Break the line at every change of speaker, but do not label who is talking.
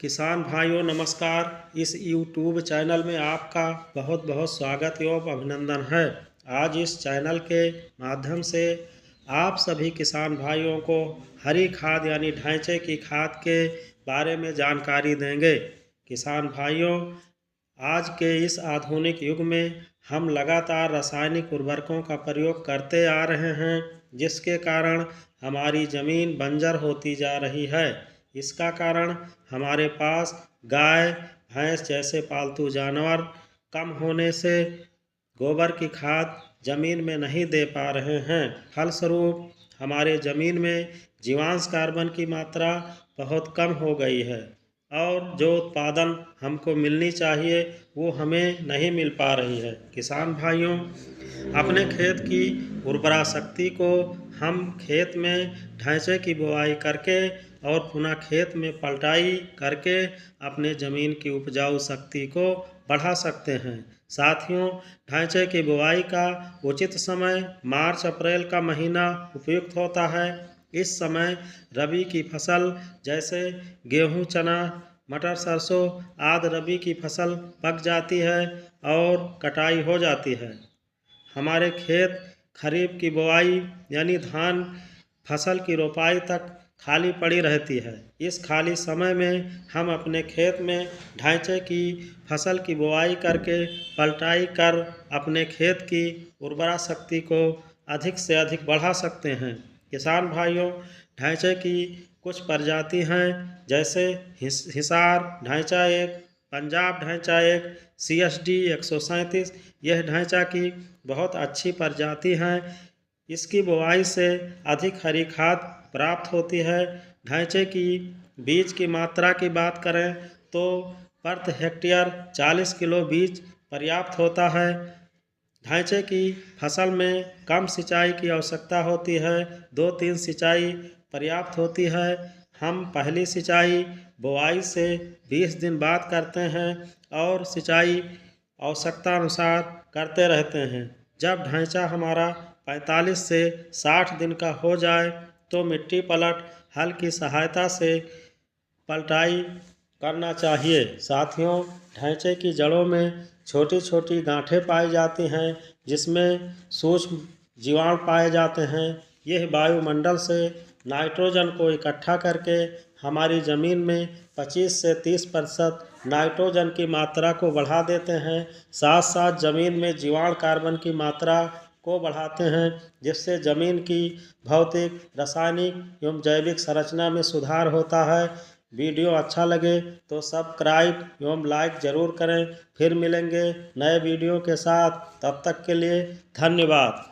किसान भाइयों नमस्कार। इस YouTube चैनल में आपका बहुत बहुत स्वागत एवं अभिनंदन है। आज इस चैनल के माध्यम से आप सभी किसान भाइयों को हरी खाद यानी ढांचे की खाद के बारे में जानकारी देंगे। किसान भाइयों, आज के इस आधुनिक युग में हम लगातार रासायनिक उर्वरकों का प्रयोग करते आ रहे हैं, जिसके कारण हमारी ज़मीन बंजर होती जा रही है। इसका कारण हमारे पास गाय भैंस जैसे पालतू जानवर कम होने से गोबर की खाद ज़मीन में नहीं दे पा रहे हैं। फलस्वरूप हमारे ज़मीन में जीवांश कार्बन की मात्रा बहुत कम हो गई है और जो उत्पादन हमको मिलनी चाहिए वो हमें नहीं मिल पा रही है। किसान भाइयों, अपने खेत की उर्वरा शक्ति को हम खेत में ढांचे की बुआई करके और पुनः खेत में पलटाई करके अपने ज़मीन की उपजाऊ शक्ति को बढ़ा सकते हैं। साथियों, ढांचे की बुआई का उचित समय मार्च अप्रैल का महीना उपयुक्त होता है। इस समय रबी की फसल जैसे गेहूं, चना, मटर, सरसों आदि रबी की फसल पक जाती है और कटाई हो जाती है। हमारे खेत खरीफ की बुआई यानी धान फसल की रोपाई तक खाली पड़ी रहती है। इस खाली समय में हम अपने खेत में ढांचे की फसल की बुआई करके पलटाई कर अपने खेत की उर्वरा शक्ति को अधिक से अधिक बढ़ा सकते हैं। किसान भाइयों, ढांचे की कुछ प्रजाति हैं जैसे हिसार ढांचा एक, पंजाब ढांचा एक, CSD 137। यह ढांचा की बहुत अच्छी प्रजाति हैं। इसकी बुआई से अधिक हरी खाद प्राप्त होती है। ढांचे की बीज की मात्रा की बात करें तो प्रति हेक्टेयर 40 किलो बीज पर्याप्त होता है। ढांचे की फसल में कम सिंचाई की आवश्यकता होती है, 2-3 सिंचाई पर्याप्त होती है। हम पहली सिंचाई बुआई से 20 दिन बाद करते हैं और सिंचाई आवश्यकता अनुसार करते रहते हैं। जब ढांचा हमारा 45 से 60 दिन का हो जाए तो मिट्टी पलट हल की सहायता से पलटाई करना चाहिए। साथियों, ढांचे की जड़ों में छोटी छोटी गांठें पाई जाती हैं जिसमें सूक्ष्म जीवाणु पाए जाते हैं। यह वायुमंडल से नाइट्रोजन को इकट्ठा करके हमारी ज़मीन में 25 से 30% नाइट्रोजन की मात्रा को बढ़ा देते हैं। साथ साथ ज़मीन में जीवाणु कार्बन की मात्रा को बढ़ाते हैं, जिससे ज़मीन की भौतिक, रासायनिक एवं जैविक संरचना में सुधार होता है। वीडियो अच्छा लगे तो सब्सक्राइब एवं लाइक ज़रूर करें। फिर मिलेंगे नए वीडियो के साथ, तब तक के लिए धन्यवाद।